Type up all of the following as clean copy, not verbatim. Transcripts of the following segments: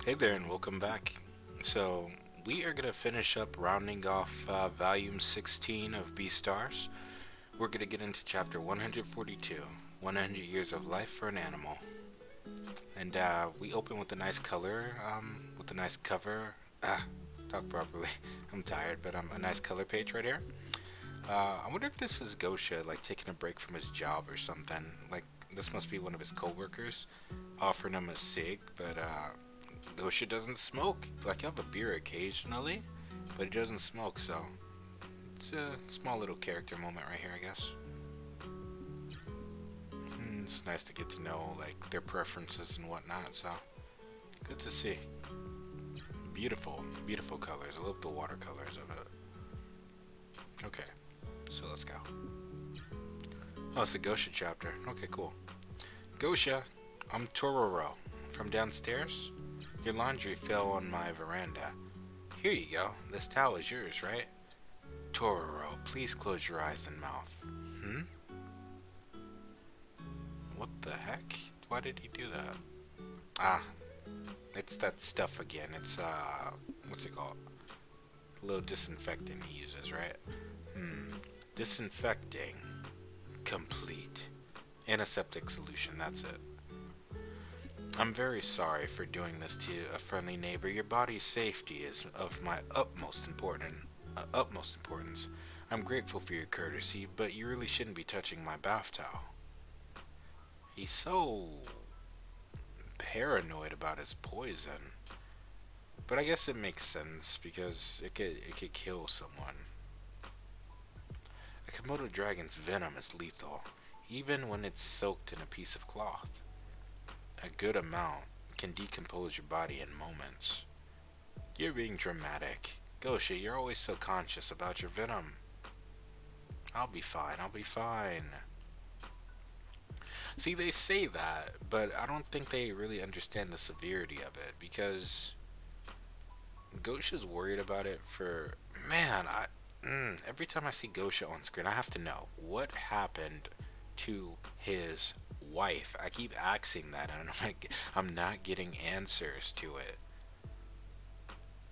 Hey there, and welcome back. So, we are going to finish up rounding off volume 16 of Beastars. We're going to get into chapter 142, 100 Years of Life for an Animal. And we open with a nice color, with a nice cover. Talk properly. I'm tired, but a nice color page right here. I wonder if this is Gosha, like taking a break from his job or something. Like, this must be one of his coworkers offering him a cig, but Gosha doesn't smoke. Like, he'll have a beer occasionally, but he doesn't smoke, so it's a small little character moment right here, I guess. It's nice to get to know, like, their preferences and whatnot, so good to see. Beautiful, beautiful colors. I love the watercolors of it. Okay, so let's go. Oh, it's a Gosha chapter. Okay, cool. Gosha, I'm Tororo. From downstairs? Your laundry fell on my veranda. Here you go. This towel is yours, right? Tororo, please close your eyes and mouth. Hmm? What the heck? Why did he do that? Ah, it's that stuff again. It's, what's it called? A little disinfectant he uses, right? Disinfecting. Complete. Antiseptic solution, that's it. I'm very sorry for doing this to a friendly neighbor. Your body's safety is of my utmost importance. I'm grateful for your courtesy, but you really shouldn't be touching my bath towel. He's so paranoid about his poison. But I guess it makes sense because it could kill someone. A Komodo dragon's venom is lethal, even when it's soaked in a piece of cloth. A good amount can decompose your body in moments. You're being dramatic. Gosha, you're always so conscious about your venom. I'll be fine, I'll be fine. See, they say that, but I don't think they really understand the severity of it because Gosha's worried about it for. Man, every time I see Gosha on screen, I have to know what happened to his wife. I keep asking that, and I'm not getting answers to it.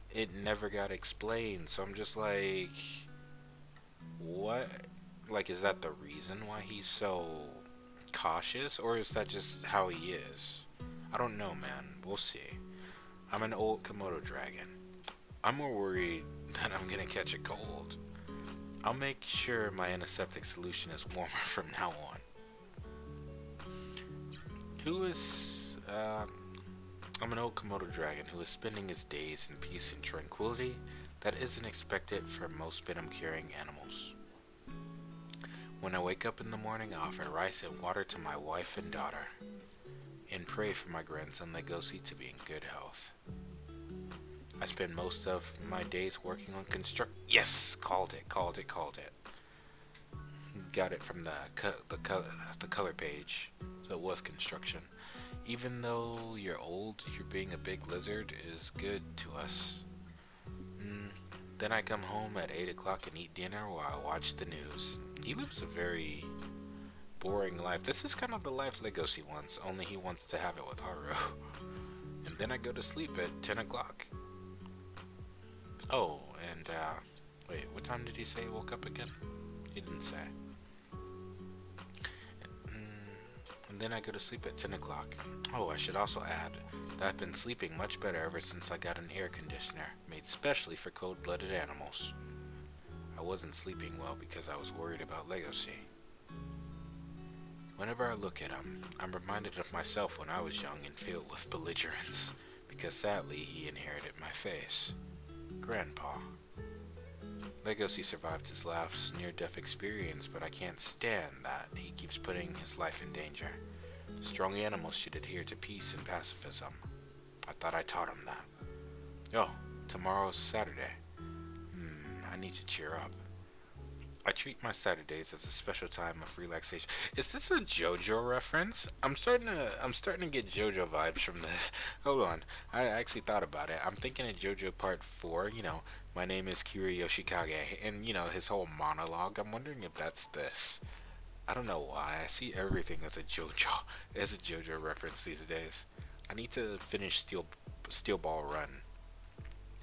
It never got explained, so I'm just like, what? Like, is that the reason why he's so cautious, or is that just how he is? I don't know, man. We'll see. I'm an old Komodo dragon. I'm more worried that I'm gonna catch a cold. I'll make sure my antiseptic solution is warmer from now on. Who is, I'm an old Komodo dragon who is spending his days in peace and tranquility that isn't expected for most venom carrying animals. When I wake up in the morning, I offer rice and water to my wife and daughter, and pray for my grandson Legosi to be in good health. I spend most of my days working on construct. Yes, called it, called it, called it. Got it from the color page, so it was construction. Even though you're old, you're being a big lizard is good to us. Mm, then I come home at 8 o'clock and eat dinner while I watch the news. He lives a very boring life. This is kind of the life Legosi wants, only he wants to have it with Haru. And then I go to sleep at 10 o'clock. Oh, and wait, what time did he say he woke up again? He didn't say. And then I go to sleep at 10 o'clock. Oh, I should also add that I've been sleeping much better ever since I got an air conditioner made specially for cold-blooded animals. I wasn't sleeping well because I was worried about Legacy. Whenever I look at him, I'm reminded of myself when I was young and filled with belligerence, because sadly he inherited my face. Grandpa. Legacy survived his last near-death experience, but I can't stand that he keeps putting his life in danger. Strong animals should adhere to peace and pacifism. I thought I taught him that. Oh, tomorrow's Saturday. I need to cheer up. I treat my Saturdays as a special time of relaxation. Is this a JoJo reference? I'm starting to get JoJo vibes from the. Hold on, I actually thought about it. I'm thinking of JoJo Part 4. My name is Kira Yoshikage, and his whole monologue. I'm wondering if that's this. I don't know why. I see everything as a JoJo reference these days. I need to finish Steel Ball Run.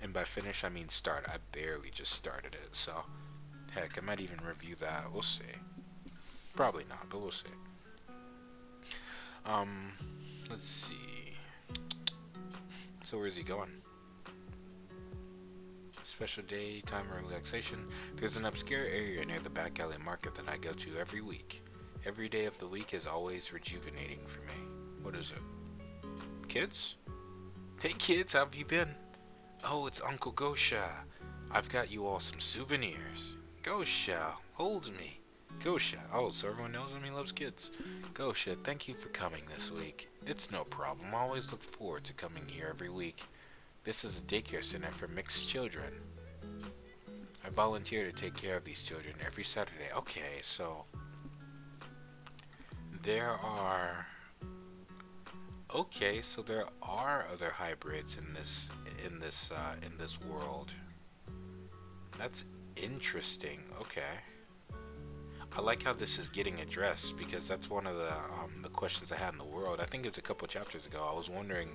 And by finish, I mean start. I barely just started it, so heck, I might even review that. We'll see. Probably not, but we'll see. Um, let's see. So where's he going? Special day, time of relaxation. There's an obscure area near the back alley market that I go to every week. Every day of the week is always rejuvenating for me. What is it? Kids? Hey kids, how have you been? Oh, it's Uncle Gosha. I've got you all some souvenirs. Gosha, hold me. Gosha, oh, so everyone knows him, he loves kids. Gosha, thank you for coming this week. It's no problem, I always look forward to coming here every week. This is a daycare center for mixed children. I volunteer to take care of these children every Saturday. Okay, so there are other hybrids in this world. That's interesting. Okay. I like how this is getting addressed, because that's one of the questions I had in the world. I think it was a couple chapters ago. I was wondering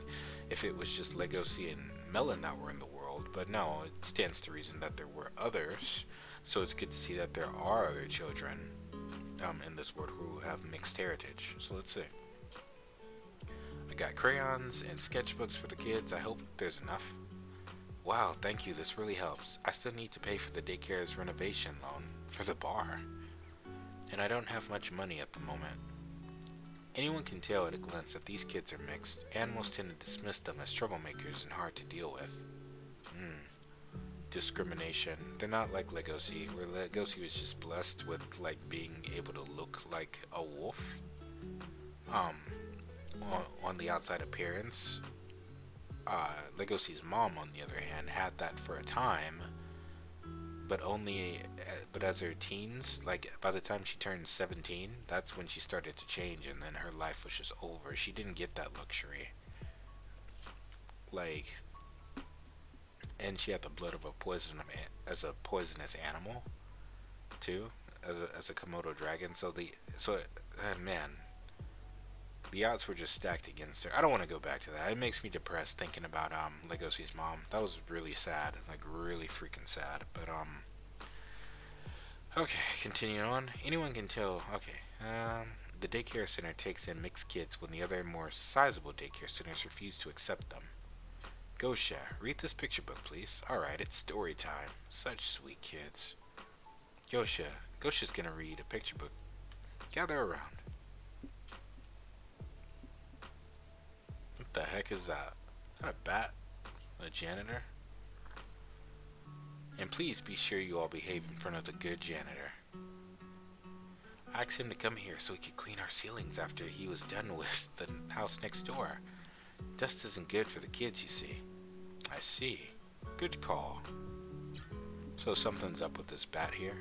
if it was just Legosi and Melon that were in the world, but no, it stands to reason that there were others. So it's good to see that there are other children in this world who have mixed heritage. So let's see. I got crayons and sketchbooks for the kids. I hope there's enough. Wow, thank you. This really helps. I still need to pay for the daycare's renovation loan for the bar, and I don't have much money at the moment. Anyone can tell at a glance that these kids are mixed. Animals tend to dismiss them as troublemakers and hard to deal with. Discrimination. They're not like Legosi, where Legosi was just blessed with like being able to look like a wolf. On the outside appearance. Legosi's mom, on the other hand, had that for a time, but as her teens, like by the time she turned 17, that's when she started to change, and then her life was just over. She didn't get that luxury. Like, and she had the blood of a poisonous animal, too, as a Komodo dragon. Man, the odds were just stacked against her. I don't want to go back to that. It makes me depressed thinking about Legosi's mom. That was really sad, like really freaking sad. But okay, continuing on. Anyone can tell. Okay, the daycare center takes in mixed kids when the other more sizable daycare centers refuse to accept them. Gosha, read this picture book, please. Alright, it's story time. Such sweet kids. Gosha's gonna read a picture book. Gather around. What the heck is that? Is that a bat? A janitor? And please be sure you all behave in front of the good janitor. I asked him to come here so he could clean our ceilings after he was done with the house next door. Dust isn't good for the kids, you see. I see. Good call. So something's up with this bat here.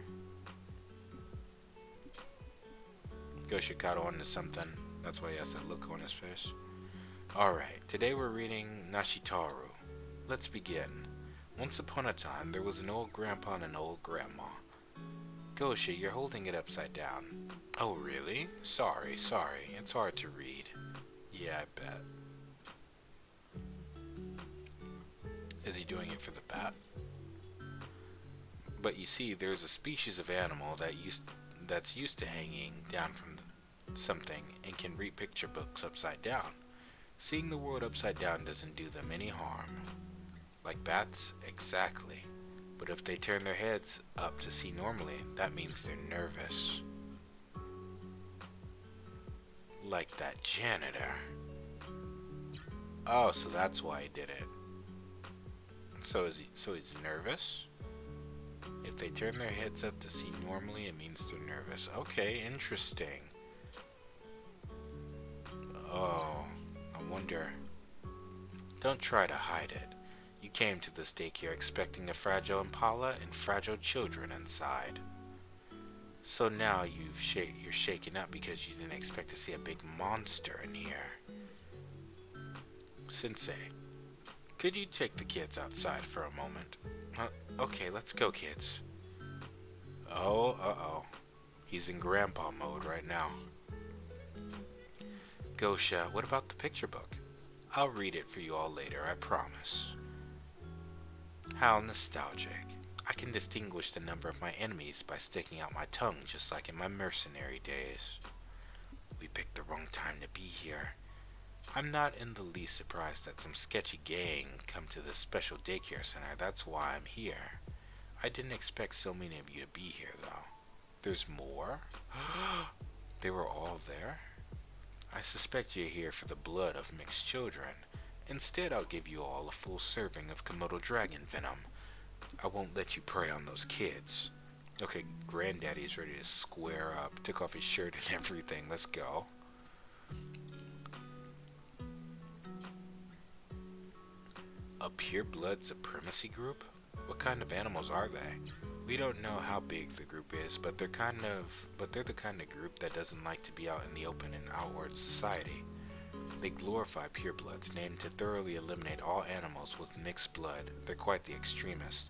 Gosha caught on to something. That's why he has that look on his face. Alright, today we're reading Nashitaru. Let's begin. Once upon a time, there was an old grandpa and an old grandma. Gosha, you're holding it upside down. Oh, really? Sorry. It's hard to read. Yeah, I bet. Is he doing it for the bat? But you see, there's a species of animal that's used to hanging down from something and can read picture books upside down. Seeing the world upside down doesn't do them any harm. Like bats? Exactly. But if they turn their heads up to see normally, that means they're nervous. Like that janitor. Oh, so that's why he did it. So he's nervous? If they turn their heads up to see normally, it means they're nervous. Okay, interesting. Oh, I wonder. Don't try to hide it. You came to this daycare expecting a fragile impala and fragile children inside. So now you're shaken up because you didn't expect to see a big monster in here. Sensei, could you take the kids outside for a moment? Okay, let's go, kids. Oh, uh-oh. He's in grandpa mode right now. Gosha, what about the picture book? I'll read it for you all later, I promise. How nostalgic. I can distinguish the number of my enemies by sticking out my tongue just like in my mercenary days. We picked the wrong time to be here. I'm not in the least surprised that some sketchy gang come to this special daycare center. That's why I'm here. I didn't expect so many of you to be here, though. There's more? They were all there? I suspect you're here for the blood of mixed children. Instead, I'll give you all a full serving of Komodo dragon venom. I won't let you prey on those kids. Okay, Granddaddy's ready to square up. Took off his shirt and everything. Let's go. A pure blood supremacy group? What kind of animals are they? We don't know how big the group is, but they're the kind of group that doesn't like to be out in the open in outward society. They glorify purebloods, named to thoroughly eliminate all animals with mixed blood. They're quite the extremists.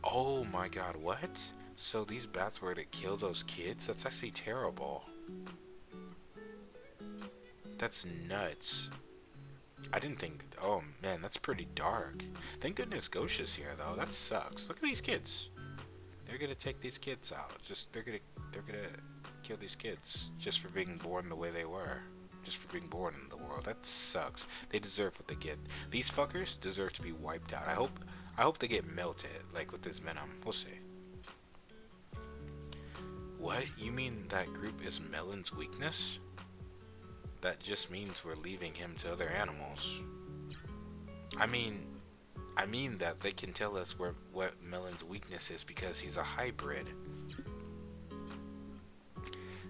Oh my god, what? So these bats were to kill those kids? That's actually terrible. That's nuts. I didn't think... Oh man, that's pretty dark. Thank goodness Gosha's here though. That sucks. Look at these kids. They're gonna take these kids out. They're gonna kill these kids just for being born the way they were. Just for being born in the world. That sucks. They deserve what they get. These fuckers deserve to be wiped out. I hope they get melted, like with this venom. We'll see. What? You mean that group is Melon's weakness? That just means we're leaving him to other animals. I mean that they can tell us what Melon's weakness is because he's a hybrid.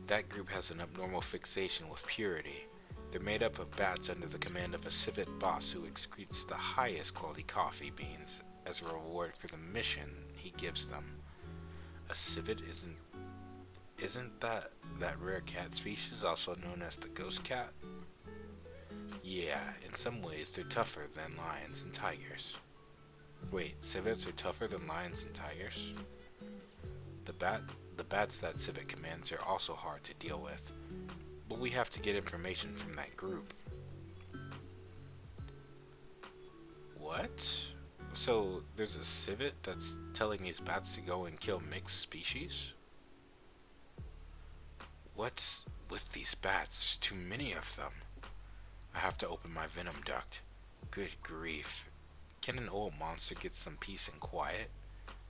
That group has an abnormal fixation with purity. They're made up of bats under the command of a civet boss who excretes the highest quality coffee beans as a reward for the mission he gives them. A civet isn't that rare cat species also known as the ghost cat? Yeah, in some ways they're tougher than lions and tigers. Wait, civets are tougher than lions and tigers? The bats that civet commands are also hard to deal with, but we have to get information from that group. What? So there's a civet that's telling these bats to go and kill mixed species? What's with these bats? There's too many of them. I have to open my venom duct. Good grief. Can an old monster get some peace and quiet?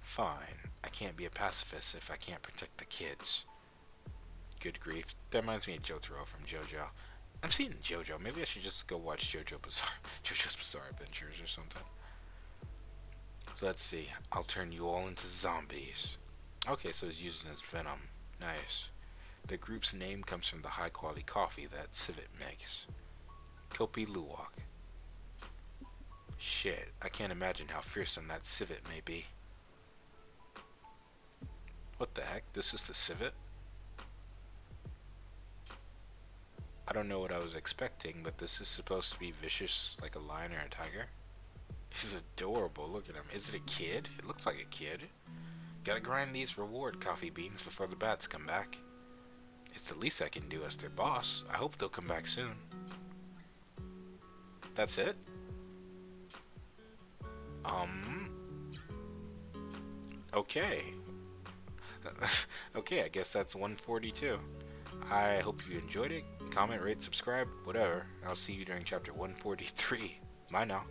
Fine. I can't be a pacifist if I can't protect the kids. Good grief. That reminds me of Jotaro from JoJo. I'm seeing JoJo. Maybe I should just go watch JoJo's Bizarre Adventures or something. So let's see. I'll turn you all into zombies. Okay, so he's using his venom. Nice. The group's name comes from the high quality coffee that Civet makes. Kopi Luwak. Shit, I can't imagine how fearsome that civet may be. What the heck? This is the civet? I don't know what I was expecting, but this is supposed to be vicious like a lion or a tiger. He's adorable, look at him. Is it a kid? It looks like a kid. Gotta grind these reward coffee beans before the bats come back. It's the least I can do as their boss. I hope they'll come back soon. That's it? Okay. Okay, I guess that's 142. I hope you enjoyed it. Comment, rate, subscribe, whatever. I'll see you during chapter 143. Bye now.